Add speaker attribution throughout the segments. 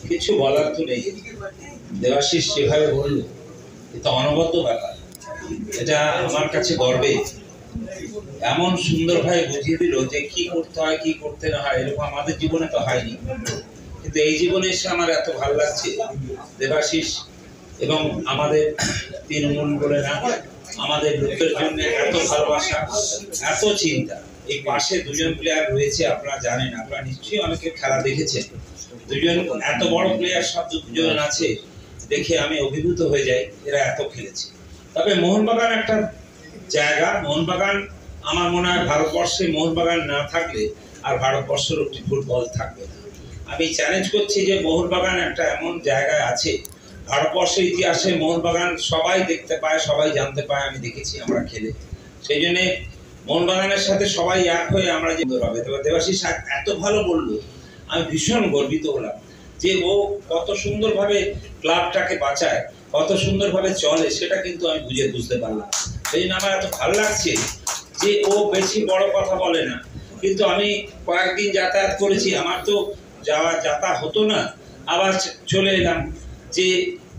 Speaker 1: কিছু বলার তো নেই। দেবাশিস যেভাবে বললো এটা অনবদ্য ব্যাপার, এটা আমার কাছে গর্বে। এমন সুন্দরভাবে বুঝিয়ে দিল যে কি করতে হয় কি করতে না হয়, এরকম আমাদের জীবনে তো হয়নি, কিন্তু এই জীবনে এসে আমার এত ভালো লাগছে। দেবাশিস এবং আমাদের তৃণমূল বলে না, আমাদের লোকের জন্য এত ভালোবাসা, এত চিন্তা। এই পাশে দুজন প্লেয়ার রয়েছে, আপনারা জানেন, আপনারা নিশ্চয়ই অনেকে খেলা দেখেছেন। দুজন এত বড় প্লেয়ার সব দুজন আছে, দেখে আমি অভিভূত হয়ে যাই, এরা এত খেলেছে। তবে মোহনবাগান একটা জায়গা, মোহনবাগান আমার মনে হয় ভারতবর্ষে মোহনবাগান না থাকলে আর ভারতবর্ষের একটি ফুটবল থাকবে না। আমি চ্যালেঞ্জ করছি যে মোহনবাগান একটা এমন জায়গায় আছে, ভারতবর্ষের ইতিহাসে মোহনবাগান সবাই দেখতে পায়, সবাই জানতে পায়, আমি দেখেছি আমরা খেলে। সেই জন্যে মোহনবাগানের সাথে সবাই এক হয়ে আমরা যে হবে। তবে দেবাশিস এত ভালো বললো, আমি ভীষণ গর্বিত হলাম যে ও কত সুন্দরভাবে ক্লাবটাকে বাঁচায়, কত সুন্দরভাবে চলে, সেটা কিন্তু আমি বুঝতে পারলাম। সেই জন্য আমার এত ভালো লাগছে যে ও বেশি বড় কথা বলে না। কিন্তু আমি কয়েকদিন যাতায়াত করেছি, আমার তো যাতা হতো না, আবার চলে এলাম। যে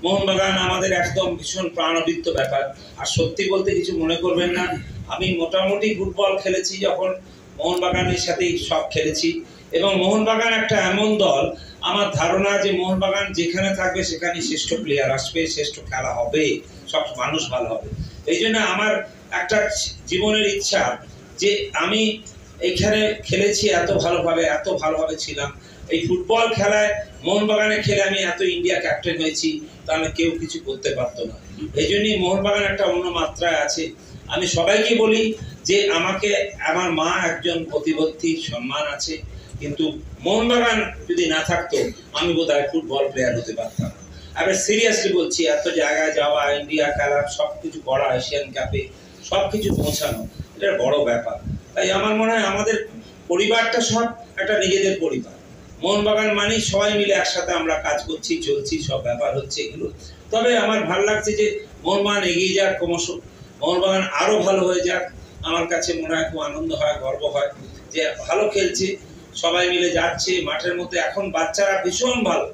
Speaker 1: মোহনবাগান আমাদের একদম ভীষণ প্রাণবৃত্ত ব্যাপার। আর সত্যি বলতে কিছু মনে করবেন না, আমি মোটামুটি ফুটবল খেলেছি যখন মোহনবাগানের সাথেই সব খেলেছি। এবং মোহনবাগান একটা এমন দল, আমার ধারণা যে মোহনবাগান যেখানে থাকবে সেখানে শ্রেষ্ঠ প্লেয়ার আসবে, শ্রেষ্ঠ খেলা হবে, সব মানুষ ভালো হবে। এই জন্য আমার একটা জীবনের ইচ্ছা যে আমি এইখানে খেলেছি, এত ভালোভাবে ছিলাম। এই ফুটবল খেলায় মোহনবাগানে খেলে আমি এত ইন্ডিয়া ক্যাপ্টেন হয়েছি, তাহলে কেউ কিছু করতে পারতো না। এই জন্যই মোহনবাগান একটা অন্য মাত্রায় আছে। আমি সবাইকে বলি যে আমাকে, আমার মা একজন প্রতিবন্ধী, সম্মান আছে, কিন্তু মোহনবাগান যদি না থাকতো আমি বোধহয় ফুটবল প্লেয়ার হতে পারতাম না। এবার সিরিয়াসলি বলছি, এত জায়গায় যাওয়া, ইন্ডিয়া খেলা, সবকিছু করা, এশিয়ান কাপে সবকিছু পৌঁছানো, এটা বড় ব্যাপার। তাই আমার মনে হয় আমাদের পরিবারটা সব একটা নিজেদের পরিবার। মোহনবাগান মানে সবাই মিলে একসাথে আমরা কাজ করছি, চলছি, সব ব্যাপার হচ্ছে এগুলো। তবে আমার ভালো লাগছে যে মোহনবাগান এগিয়ে যাক, ক্রমশ মোহনবাগান আরো ভালো হয়ে যাক। আমার কাছে মনে হয় খুব আনন্দ হয়, গর্ব হয় যে ভালো খেলছে, সবাই মিলে যাচ্ছে মাঠের মধ্যে। এখন বাচ্চারা ভীষণ ভালো,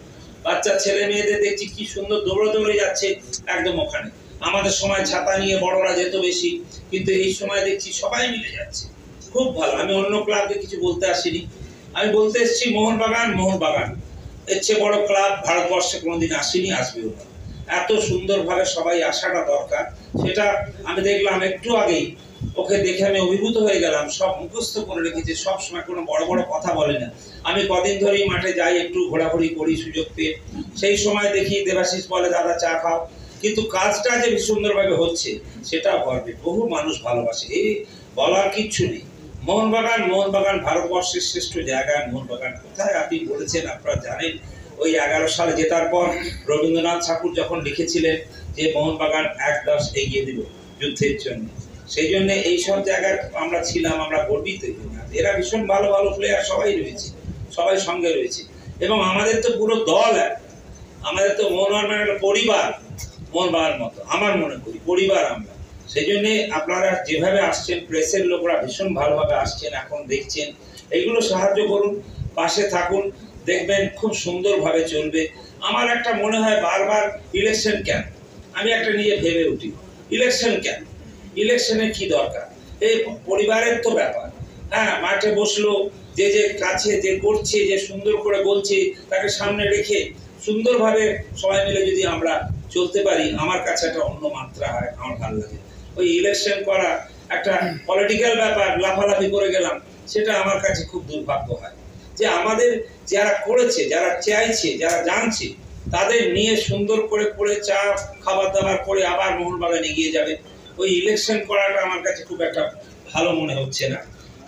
Speaker 1: বাচ্চা ছেলে মেয়েদের দেখছি কি সুন্দর দৌড়ে যাচ্ছে একদম ওখানে। আমাদের সময় ছাতা নিয়ে বড়রা যেত বেশি, কিন্তু এই সময় দেখছি সবাই মিলে যাচ্ছে, খুব ভালো। আমি অন্য ক্লাবকে কিছু বলতে আসিনি, আমি বলতে এসেছি মোহনবাগান এর চেয়ে বড় ক্লাব ভারতবর্ষে কোনোদিন আসেনি, আসবেও না। এত সুন্দরভাবে সবাই আসাটা দরকার, সেটা আমি দেখলাম একটু আগেই। ওকে দেখে আমি অভিভূত হয়ে গেলাম, সব মুখস্থ করে রেখেছে, সব সময় কোনো বড় কথা বলে না। আমি কদিন ধরেই মাঠে যাই, একটু ঘোরাঘুরি করি সুযোগ পেয়ে, সেই সময় দেখি দেবাশিস বলে দাদা চা খাও, কিন্তু কাজটা যে সুন্দরভাবে হচ্ছে সেটা গর্বে। বহু মানুষ ভালোবাসে, এই বলার কিচ্ছু নেই। মোহনবাগান ভারতবর্ষের শ্রেষ্ঠ জায়গায়। মোহনবাগান কোথায় আপনি বলেছেন, আপনারা জানেন, ওই 11 সালে জেতার পর রবীন্দ্রনাথ ঠাকুর যখন লিখেছিলেন যে মোহনবাগান 1-10 এগিয়ে দিল যুদ্ধের জন্য, সেই জন্য এইসব জায়গায় আমরা ছিলাম, আমরা গর্বিত। এরা ভীষণ ভালো প্লেয়ার সবাই রয়েছে, সবাই সঙ্গে রয়েছে। এবং আমাদের তো পুরো দল, আমাদের তো মোহনবাগান একটা পরিবার, মোহনবাগান মতো আমার মনে করি পরিবার আমরা। সেই জন্যে আপনারা যেভাবে আসছেন, প্রেসের লোকরা ভীষণ ভালোভাবে আসছেন, এখন দেখছেন, এইগুলো সাহায্য করুন, পাশে থাকুন, দেখবেন খুব সুন্দরভাবে চলবে। আমার একটা মনে হয় বারবার ইলেকশন কেন, আমি একটা নিজে ভেবে উঠি, ইলেকশন কেন, ইলেকশনে কি দরকার? এই পরিবারের তো ব্যাপার। হ্যাঁ, মাঠে বসলো, যে কাছে যে করছে, যে সুন্দর করে বলছে, তাকে সামনে রেখে সুন্দরভাবে সবাই মিলে যদি আমরা চলতে পারি, আমার কাছে একটা অন্য মাত্রা হয়, আমার ভালো লাগে। ওই ইলেকশন করা একটা পলিটিক্যাল ব্যাপার, লাফালাফি করে গেলাম, সেটা আমার কাছে খুব দুর্ভাগ্য হয়। যে আমাদের যারা করেছে, যারা চাইছে, যারা জানছে, তাদের নিয়ে সুন্দর করে চা খাবার দাবার করে আবার মোহনবাগান এগিয়ে যাবে। ওই ইলেকশন করাটা আমার কাছে খুব একটা ভালো মনে হচ্ছে না।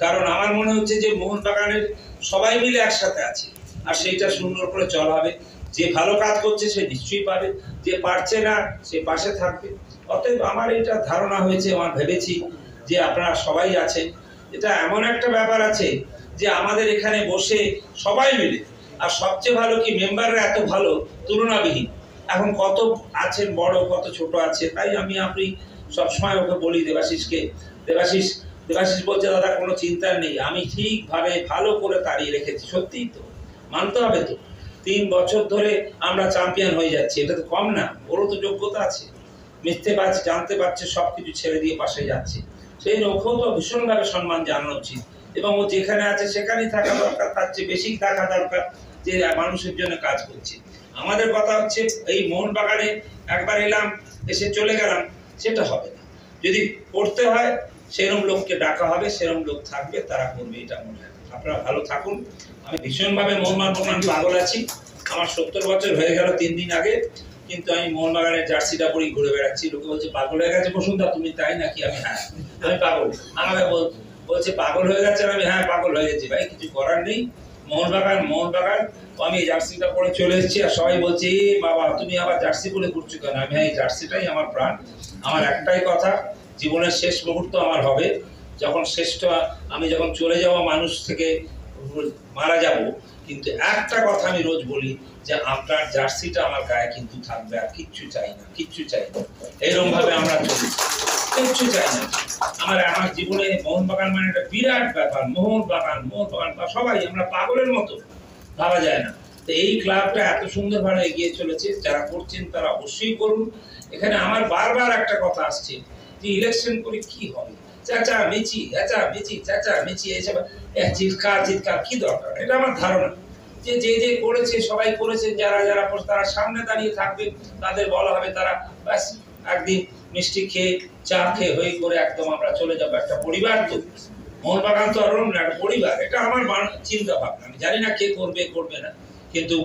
Speaker 1: কারণ আমার মনে হচ্ছে যে মোহনবাগানের সবাই মিলে একসাথে আছে, আর সেইটা সুন্দর করে চলা হবে। যে ভালো কাজ করছে সে নিশ্চয়ই পাবে, যে পারছে না সে পাশে থাকবে। অতএব আমার এটা ধারণা হয়েছে, আমার ভেবেছি যে আপনারা সবাই আছেন। এটা এমন একটা ব্যাপার আছে যে আমাদের এখানে বসে সবাই মিলে, আর সবচেয়ে ভালো কি মেম্বাররা এত ভালো, তুলনাবিহীন। এখন কত আছেন বড়, কত ছোট আছে। তাই আপনি সবসময় ওকে বলি, দেবাশিসকে, দেবাশিস বলছে দাদা কোনো চিন্তা নেই, আমি ঠিকভাবে ভালো করে তাড়িয়ে রেখেছি। সত্যিই তো, মানতে হবে তো। 3 বছর ধরে আমরা চ্যাম্পিয়ন হয়ে যাচ্ছি, এটা তো কম না। ওরও তো যোগ্যতা আছে, মিশতে পারছে, জানতে পারছে, সবকিছু ছেড়ে দিয়ে পাশে যাচ্ছে। সেই ওকেও তো ভীষণভাবে সম্মান জানানো উচিত, এবং ও যেখানে আছে সেখানেই থাকা দরকার, তার চেয়ে বেশি থাকা দরকার, যে মানুষের জন্য কাজ করছে। আমাদের কথা হচ্ছে এই মোহনবাগানে একবার এলাম, এসে চলে গেলাম, সেটা হবে না। যদি করতে হয় সেরকম লোককে ডাকা হবে, সেরকম লোক থাকবে, তারা করবে, এটা মনে হয়। আপনারা ভালো থাকুন। আমি ভীষণভাবে মোহনবাগান পাগল আছি। আমার 70 বছর হয়ে গেল 3 দিন আগে, কিন্তু আমি মোহনবাগানের জার্সিটা পরেই ঘুরে বেড়াচ্ছি। লোকে বলছে পাগল হয়ে গেছে বসুন্ধরা, তুমি তাই নাকি? আমি হ্যাঁ, আমি পাগল। আমাকে বলছে পাগল হয়ে গেছে, আমি হ্যাঁ পাগল হয়ে গেছি। ভাই কিছু করার নেই, মোহনবাগান মোহনবাগান। আমি এই জার্সিটা পরে চলে এসেছি, আর সবাই বলছে এ বাবা তুমি আবার জার্সি পরে ঘুরছো কেন? আমি হ্যাঁ, এই জার্সিটাই আমার প্রাণ। আমার একটাই কথা, জীবনের শেষ মুহূর্ত আমার হবে যখন আমি যখন চলে যাব, মানুষ থেকে মারা যাব, কিন্তু একটা কথা আমি রোজ বলি, যে আপনার জার্সিটা আমার গায়ে কিন্তু থাকবে, আর কিচ্ছু চাই না, কিচ্ছু চাই না। এইরকম ভাবে আমরা চলি, কিচ্ছু চাই না। আমার জীবনে মোহনবাগান মানে একটা বিরাট ব্যাপার। মোহনবাগান সবাই আমরা পাগলের মতো, ভাবা যায় না। তো এই ক্লাবটা এত সুন্দরভাবে এগিয়ে চলেছে, যারা করছেন তারা অবশ্যই করুন। এখানে আমার বারবার একটা কথা আসছে, যে ইলেকশন করে কি হবে, চাচা মিচি, চাচা মিচি, চাচা মিচি, এইসব চিৎকার কি দরকার? এটা আমার ধারণা, যে যে করেছে সবাই করেছে, যারা যারা তারা সামনে দাঁড়িয়ে থাকবে, তাদের বলা হবে, তারা ব্যাস একদিন মিষ্টি খেয়ে চা খেয়ে হয়ে করে একদম আমরা চলে যাবো। একটা পরিবার তো, মোহনবাগান তো আর একটা পরিবার। এটা আমার চিন্তা ভাবনা। আমি জানি না কে করবে করবে না, কিন্তু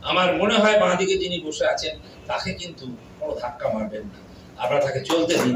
Speaker 1: আমার মনে হয় বাঁদিকে যিনি বসে আছেন তাকে কিন্তু কোনো ধাক্কা মারবেন না, আপনারা তাকে চলতে দিন।